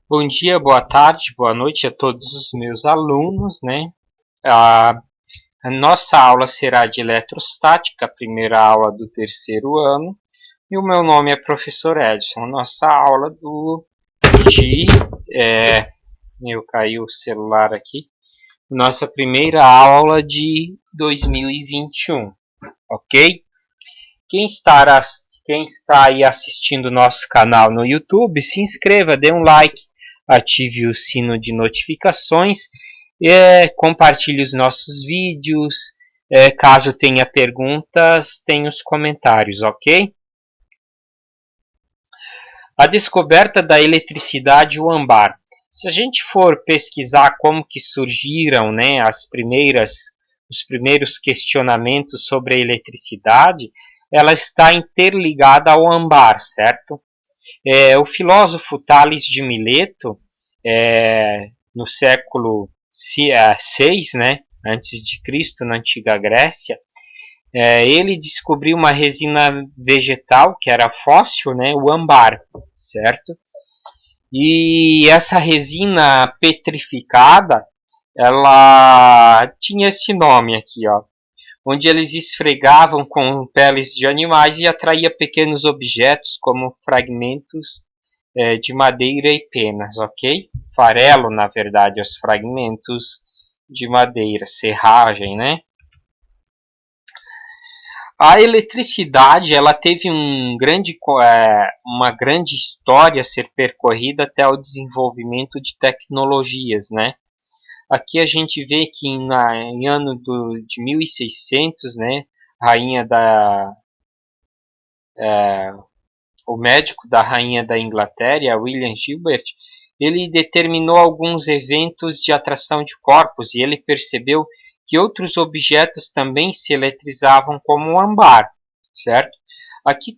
Bom dia, boa tarde, boa noite a todos os meus alunos, né? A nossa aula será de eletrostática, a primeira aula do terceiro ano, e o meu nome é professor Edson. Nossa aula caiu o celular aqui. Nossa primeira aula de 2021, ok? Quem está aí assistindo o nosso canal no YouTube, se inscreva, dê um like, ative o sino de notificações, compartilhe os nossos vídeos, caso tenha perguntas, tem os comentários, ok? A descoberta da eletricidade e o ambar. Se a gente for pesquisar como que surgiram, né, os primeiros questionamentos sobre a eletricidade, ela está interligada ao ambar, certo? O filósofo Tales de Mileto, no século VI, né, antes de Cristo, na antiga Grécia, ele descobriu uma resina vegetal que era fóssil, né, o âmbar, certo? E essa resina petrificada, ela tinha esse nome aqui, ó, onde eles esfregavam com peles de animais e atraía pequenos objetos como fragmentos de madeira e penas, ok? Farelo, na verdade, os fragmentos de madeira, serragem, né? A eletricidade, ela teve uma grande história a ser percorrida até o desenvolvimento de tecnologias, né? Aqui a gente vê que em ano de 1600, né, o médico da rainha da Inglaterra, William Gilbert, ele determinou alguns eventos de atração de corpos e ele percebeu que outros objetos também se eletrizavam como o âmbar, certo? Aqui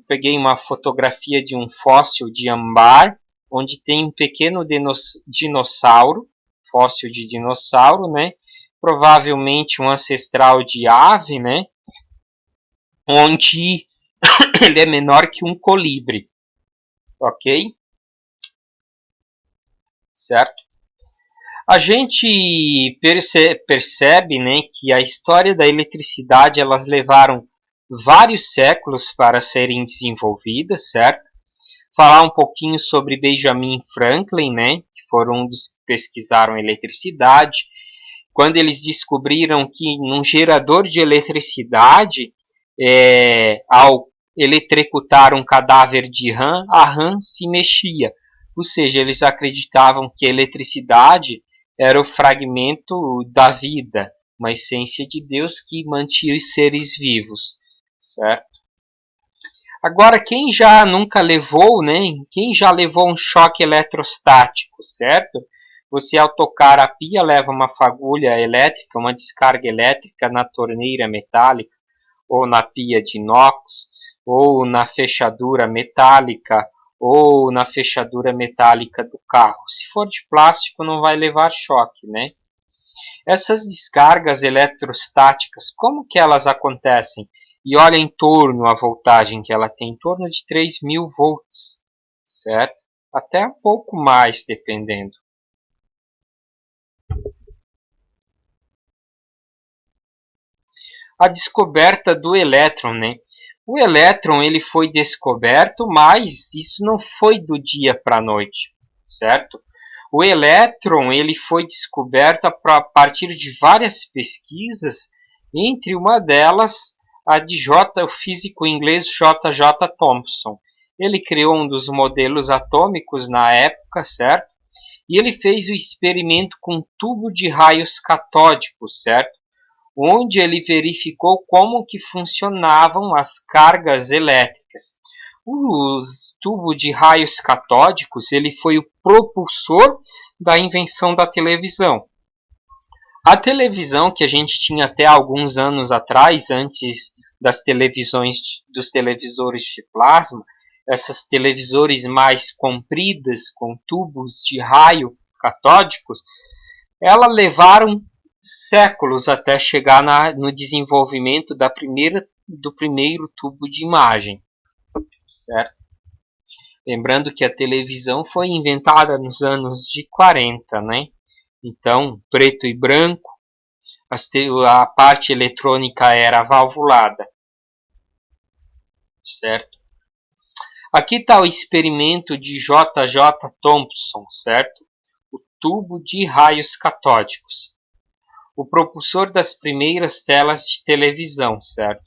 peguei uma fotografia de um fóssil de âmbar, onde tem um pequeno dinossauro, fóssil de dinossauro, né? Provavelmente um ancestral de ave, né? Onde ele é menor que um colibri, ok? Certo? A gente percebe, né, que a história da eletricidade elas levaram vários séculos para serem desenvolvidas, certo? Falar um pouquinho sobre Benjamin Franklin, né, que foram um dos que pesquisaram eletricidade, quando eles descobriram que num gerador de eletricidade, ao eletrocutar um cadáver de rã, a rã se mexia. Ou seja, eles acreditavam que a eletricidade era o fragmento da vida, uma essência de Deus que mantinha os seres vivos, certo? Agora, quem já nunca levou, né? Quem já levou um choque eletrostático, certo? Você, ao tocar a pia, leva uma fagulha elétrica, uma descarga elétrica na torneira metálica, ou na pia de inox, ou na fechadura metálica, ou na fechadura metálica do carro. Se for de plástico, não vai levar choque, né? Essas descargas eletrostáticas, como que elas acontecem? E olha em torno a voltagem que ela tem, em torno de 3.000 volts, certo? Até um pouco mais, dependendo. A descoberta do elétron, né? O elétron ele foi descoberto, mas isso não foi do dia para a noite, certo? O elétron ele foi descoberto a partir de várias pesquisas, entre uma delas o físico inglês J. J. Thomson. Ele criou um dos modelos atômicos na época, certo? E ele fez o experimento com um tubo de raios catódicos, certo? Onde ele verificou como que funcionavam as cargas elétricas. O tubo de raios catódicos ele foi o propulsor da invenção da televisão. A televisão que a gente tinha até alguns anos atrás, antes dos televisores de plasma, essas televisores mais compridas com tubos de raio catódicos, elas levaram séculos até chegar no desenvolvimento do primeiro tubo de imagem, certo? Lembrando que a televisão foi inventada nos anos de 40, né? Então, preto e branco, a parte eletrônica era valvulada, certo? Aqui está o experimento de J.J. Thomson, certo? O tubo de raios catódicos. O propulsor das primeiras telas de televisão, certo?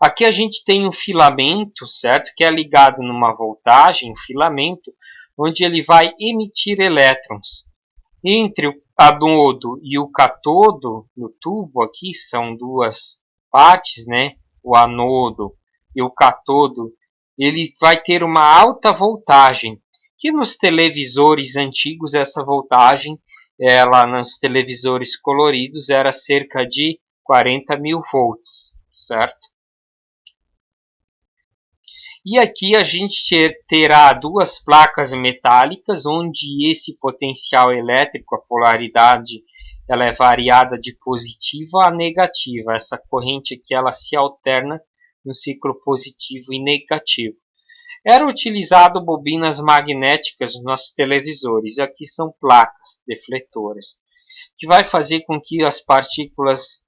Aqui a gente tem um filamento, certo? Que é ligado numa voltagem, um filamento, onde ele vai emitir elétrons. Entre o anodo e o catodo, no tubo aqui, são duas partes, né? O anodo e o catodo, ele vai ter uma alta voltagem, que nos televisores antigos, essa voltagem, ela nos televisores coloridos, era cerca de 40.000 volts, certo? E aqui a gente terá duas placas metálicas, onde esse potencial elétrico, a polaridade, ela é variada de positiva a negativa. Essa corrente aqui ela se alterna no ciclo positivo e negativo. Era utilizado bobinas magnéticas nos nossos televisores. Aqui são placas defletoras, que vai fazer com que as partículas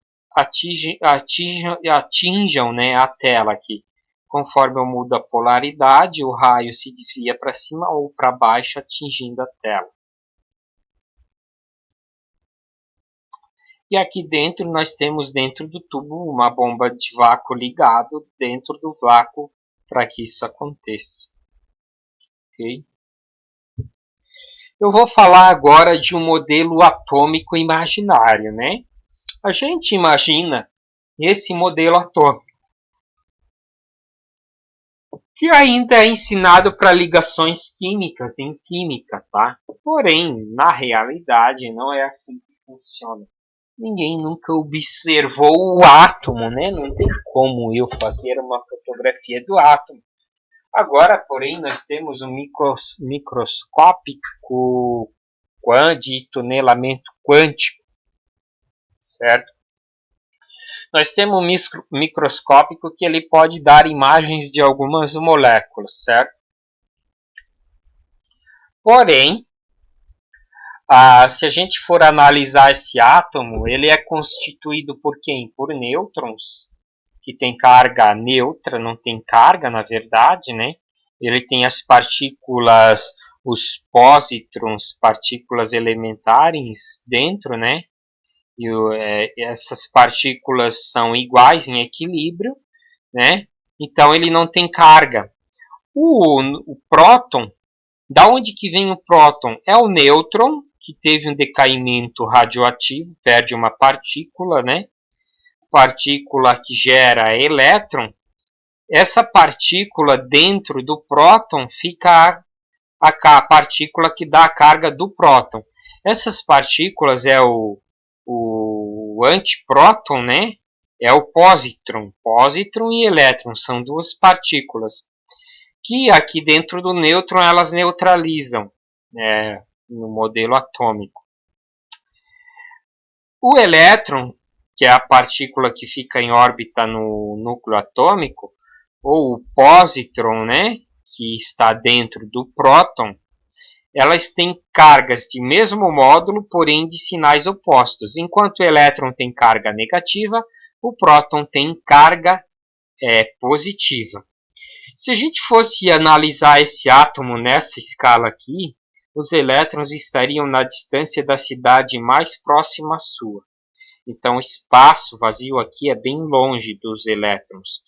atinjam, né, a tela aqui. Conforme eu mudo a polaridade, o raio se desvia para cima ou para baixo, atingindo a tela. E aqui dentro nós temos dentro do tubo uma bomba de vácuo ligado dentro do vácuo para que isso aconteça. Okay? Eu vou falar agora de um modelo atômico imaginário, né? A gente imagina esse modelo atômico, que ainda é ensinado para ligações químicas em química, tá? Porém, na realidade, não é assim que funciona. Ninguém nunca observou o átomo, né? Não tem como eu fazer uma fotografia do átomo. Agora, porém, nós temos um microscópico de tunelamento quântico, certo? Nós temos um microscópico que ele pode dar imagens de algumas moléculas, certo? Porém, se a gente for analisar esse átomo, ele é constituído por quem? Por nêutrons, que tem carga neutra, não tem carga, na verdade, né? Ele tem as partículas, os pósitrons, partículas elementares dentro, né? E essas partículas são iguais em equilíbrio, né? Então ele não tem carga. O próton, da onde que vem o próton? É o nêutron, que teve um decaimento radioativo, perde uma partícula, né? Partícula que gera elétron. Essa partícula dentro do próton fica a partícula que dá a carga do próton. Essas partículas é o antipróton, né? É o pósitron. Pósitron e elétron são duas partículas que aqui dentro do nêutron elas neutralizam, né, no modelo atômico. O elétron, que é a partícula que fica em órbita no núcleo atômico, ou o pósitron, né, que está dentro do próton, elas têm cargas de mesmo módulo, porém de sinais opostos. Enquanto o elétron tem carga negativa, o próton tem carga positiva. Se a gente fosse analisar esse átomo nessa escala aqui, os elétrons estariam na distância da cidade mais próxima à sua. Então o espaço vazio aqui é bem longe dos elétrons.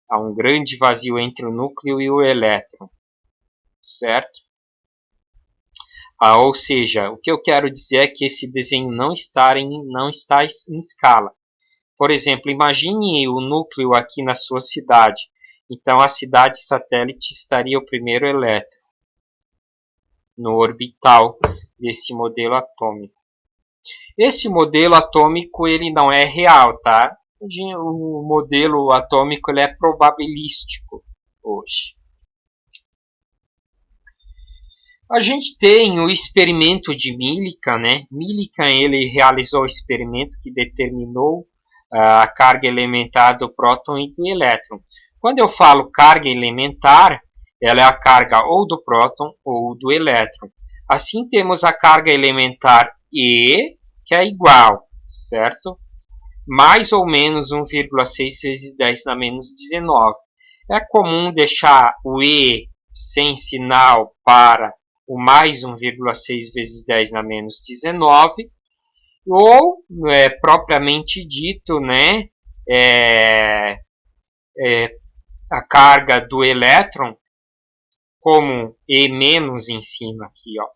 Há um grande vazio entre o núcleo e o elétron, certo? Ou seja, o que eu quero dizer é que esse desenho não está em escala. Por exemplo, imagine o núcleo aqui na sua cidade. Então a cidade satélite estaria o primeiro elétron no orbital desse modelo atômico. Esse modelo atômico ele não é real, tá? O modelo atômico ele é probabilístico hoje. A gente tem o experimento de Millikan, né? Millikan ele realizou o experimento que determinou a carga elementar do próton e do elétron. Quando eu falo carga elementar, ela é a carga ou do próton ou do elétron. Assim, temos a carga elementar E, que é igual, certo? Mais ou menos 1,6 vezes 10 na menos 19. É comum deixar o E sem sinal para o mais 1,6 vezes 10 na menos 19, ou, propriamente dito, né, a carga do elétron como E menos em cima aqui, ó,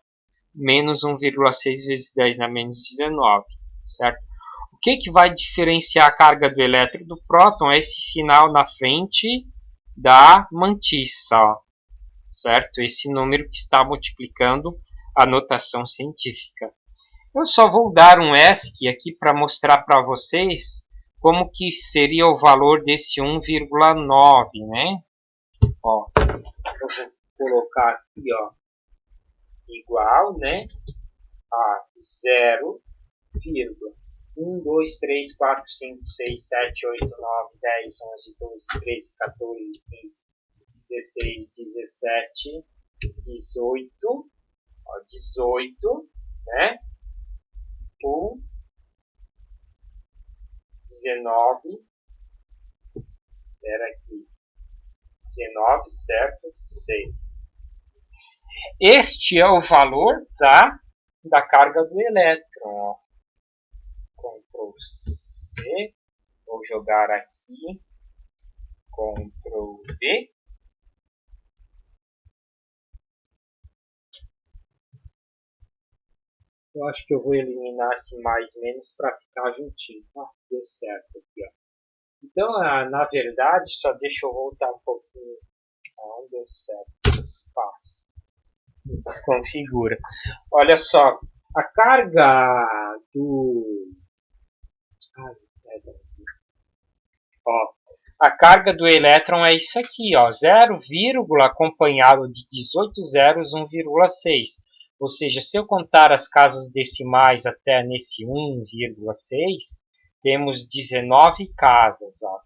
menos 1,6 vezes 10 na menos 19, certo? O que vai diferenciar a carga do elétron do próton é esse sinal na frente da mantissa, ó, certo? Esse número que está multiplicando a notação científica. Eu só vou dar um ESC aqui para mostrar para vocês como que seria o valor desse 1,9, né? Ó, eu vou colocar aqui, ó, igual, né, a 0,1, 2, 3, 4, 5, 6, 7, 8, 9, 10, 11, 12, 13, 14, 15, 16, 17, 18, ó, 18, né, 1, 19, espera aqui, 19, certo, 6. Este é o valor, tá, da carga do elétron. Ctrl C, vou jogar aqui, Ctrl V. Eu acho que eu vou eliminar esse mais menos para ficar juntinho. Ah, deu certo aqui, ó. Então, na verdade, só deixa eu voltar um pouquinho. Não deu certo o espaço. Desconfigura. Olha só, a carga do... Ó, a carga do elétron é isso aqui, ó, 0, acompanhado de 18 zeros, 1,6. Ou seja, se eu contar as casas decimais até nesse 1,6, temos 19 casas, ó.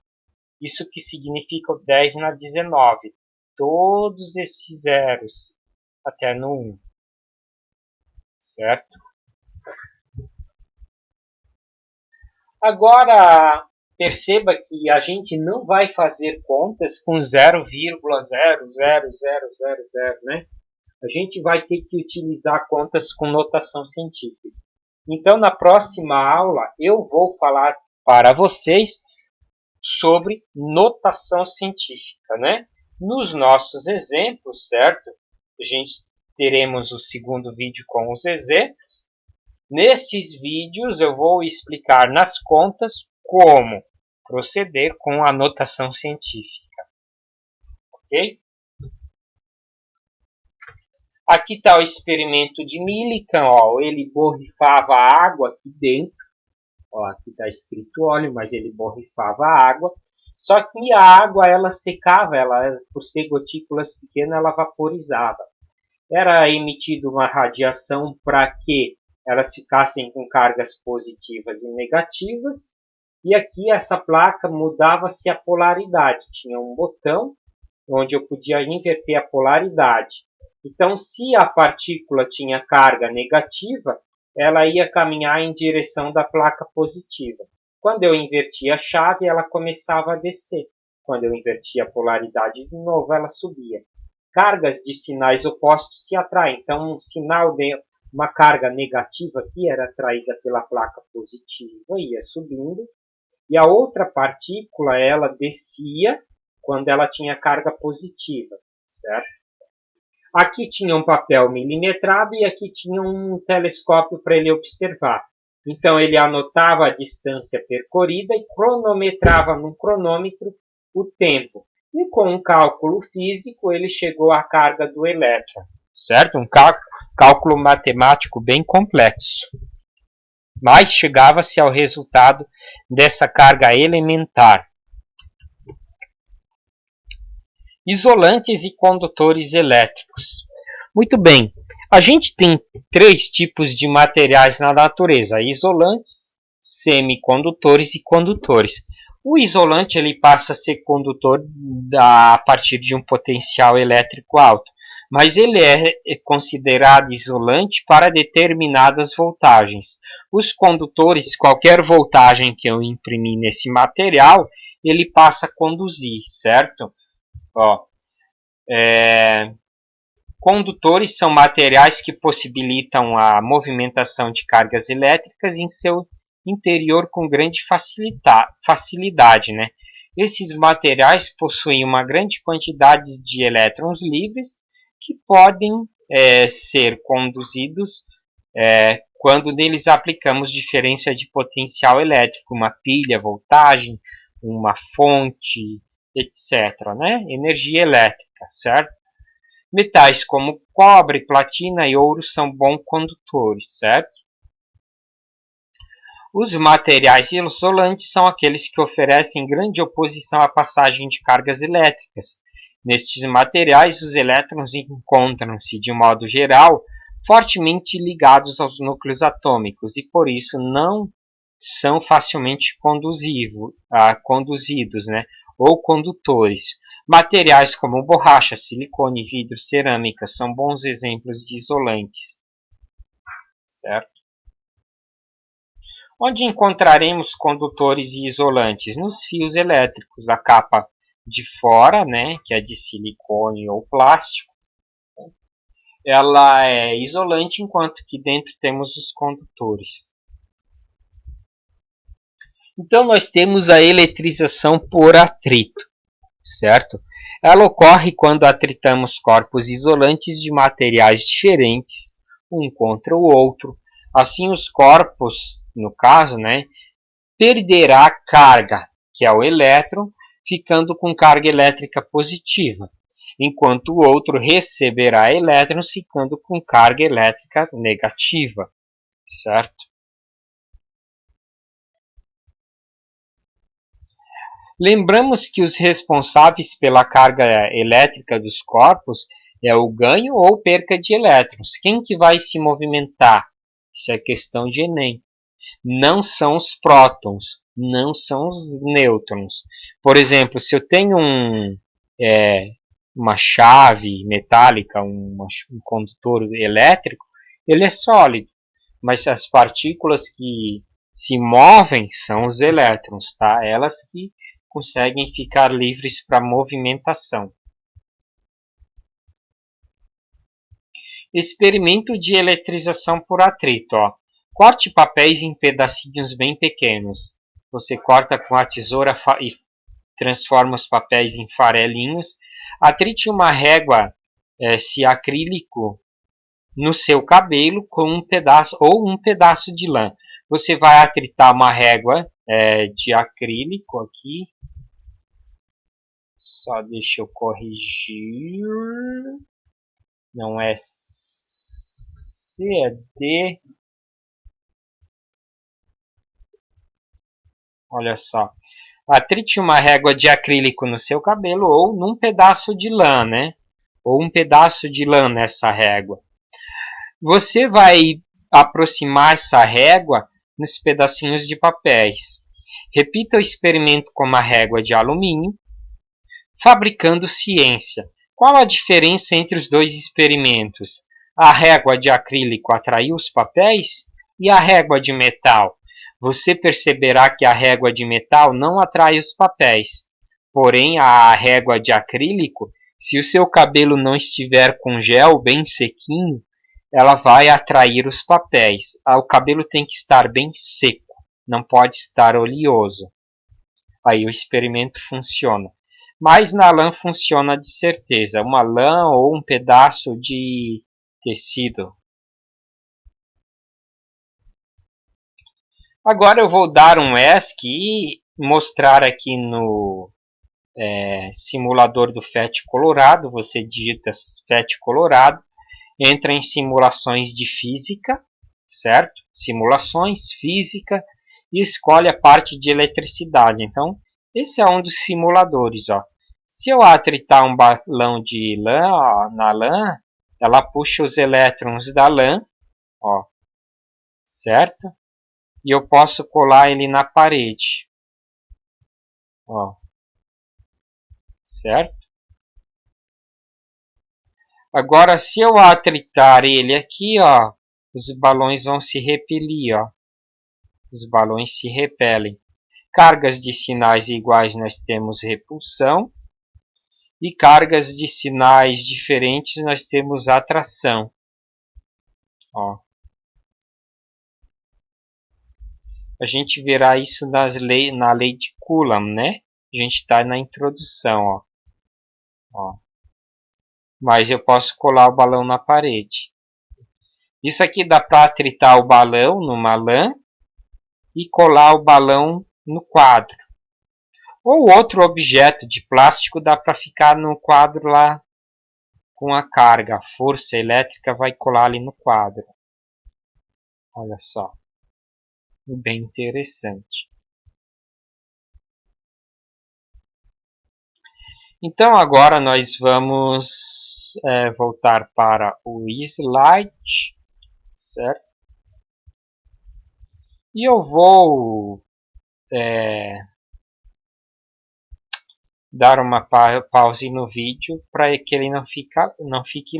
Isso que significa o 10 na 19. Todos esses zeros até no 1. Certo? Agora, perceba que a gente não vai fazer contas com 0,00000, né? A gente vai ter que utilizar contas com notação científica. Então, na próxima aula, eu vou falar para vocês sobre notação científica, né? Nos nossos exemplos, certo? A gente teremos o segundo vídeo com os exemplos. Nesses vídeos eu vou explicar nas contas como proceder com a notação científica. Ok? Aqui está o experimento de Millikan. Ó, ele borrifava água aqui dentro. Ó, aqui está escrito óleo, mas ele borrifava água. Só que a água ela secava, ela, por ser gotículas pequenas, ela vaporizava. Era emitida uma radiação para que elas ficassem com cargas positivas e negativas. E aqui essa placa mudava-se a polaridade. Tinha um botão onde eu podia inverter a polaridade. Então, se a partícula tinha carga negativa, ela ia caminhar em direção da placa positiva. Quando eu invertia a chave, ela começava a descer. Quando eu invertia a polaridade de novo, ela subia. Cargas de sinais opostos se atraem. Então, um sinal de uma carga negativa aqui era atraída pela placa positiva, ia subindo. E a outra partícula, ela descia quando ela tinha carga positiva, certo? Aqui tinha um papel milimetrado e aqui tinha um telescópio para ele observar. Então, ele anotava a distância percorrida e cronometrava no cronômetro o tempo. E com um cálculo físico, ele chegou à carga do elétron, certo? Um cálculo matemático bem complexo. Mas chegava-se ao resultado dessa carga elementar. Isolantes e condutores elétricos. Muito bem, a gente tem 3 tipos de materiais na natureza: isolantes, semicondutores e condutores. O isolante ele passa a ser condutor a partir de um potencial elétrico alto, mas ele é considerado isolante para determinadas voltagens. Os condutores, qualquer voltagem que eu imprimir nesse material, ele passa a conduzir, certo? Ó, condutores são materiais que possibilitam a movimentação de cargas elétricas em seu interior com grande facilidade, né? Esses materiais possuem uma grande quantidade de elétrons livres que podem ser conduzidos quando neles aplicamos diferença de potencial elétrico, uma pilha, voltagem, uma fonte, etc., né? Energia elétrica, certo? Metais como cobre, platina e ouro são bons condutores, certo? Os materiais isolantes são aqueles que oferecem grande oposição à passagem de cargas elétricas. Nestes materiais, os elétrons encontram-se, de modo geral, fortemente ligados aos núcleos atômicos e, por isso, não são facilmente conduzidos, né? Ou condutores. Materiais como borracha, silicone, vidro, cerâmica são bons exemplos de isolantes, certo? Onde encontraremos condutores e isolantes? Nos fios elétricos, a capa de fora, né, que é de silicone ou plástico, ela é isolante, enquanto que dentro temos os condutores. Então nós temos a eletrização por atrito, certo? Ela ocorre quando atritamos corpos isolantes de materiais diferentes, um contra o outro. Assim, os corpos, no caso, né, perderá carga, que é o elétron, ficando com carga elétrica positiva, enquanto o outro receberá elétrons ficando com carga elétrica negativa, certo? Lembramos que os responsáveis pela carga elétrica dos corpos é o ganho ou perca de elétrons. Quem que vai se movimentar? Isso é questão de Enem. Não são os prótons, não são os nêutrons. Por exemplo, se eu tenho uma chave metálica, um condutor elétrico, ele é sólido, mas as partículas que se movem são os elétrons, tá? Elas que conseguem ficar livres para movimentação. Experimento de eletrização por atrito. Ó. Corte papéis em pedacinhos bem pequenos. Você corta com a tesoura e transforma os papéis em farelinhos. Atrite uma régua se acrílico no seu cabelo com um pedaço de lã. Você vai atritar uma régua de acrílico aqui. Só deixa eu corrigir. Não é C, é D. Olha só. Atrite uma régua de acrílico no seu cabelo ou num pedaço de lã, né? Ou um pedaço de lã nessa régua. Você vai aproximar essa régua nos pedacinhos de papéis. Repita o experimento com uma régua de alumínio. Fabricando ciência. Qual a diferença entre os dois experimentos? A régua de acrílico atraiu os papéis e a régua de metal? Você perceberá que a régua de metal não atrai os papéis. Porém, a régua de acrílico, se o seu cabelo não estiver com gel bem sequinho, ela vai atrair os papéis. O cabelo tem que estar bem seco, não pode estar oleoso. Aí o experimento funciona. Mas na lã funciona de certeza. Uma lã ou um pedaço de tecido. Agora eu vou dar um ESC e mostrar aqui no simulador do FET Colorado. Você digita FET Colorado, entra em simulações de física, certo? Simulações, física, e escolhe a parte de eletricidade. Então, esse é um dos simuladores. Ó. Se eu atritar um balão de lã na lã, ela puxa os elétrons da lã, ó, certo? E eu posso colar ele na parede. Ó, certo? Agora, se eu atritar ele aqui, ó, os balões vão se repelir, ó. Os balões se repelem. Cargas de sinais iguais nós temos repulsão. E cargas de sinais diferentes nós temos atração. Ó. A gente verá isso na lei de Coulomb, né? A gente está na introdução, ó. Ó. Mas eu posso colar o balão na parede. Isso aqui dá para atritar o balão numa lã e colar o balão no quadro. Ou outro objeto de plástico dá para ficar no quadro lá com a carga. A força elétrica vai colar ali no quadro. Olha só. Bem interessante. Então agora nós vamos voltar para o slide, certo? E eu vou dar uma pause no vídeo para que ele não fique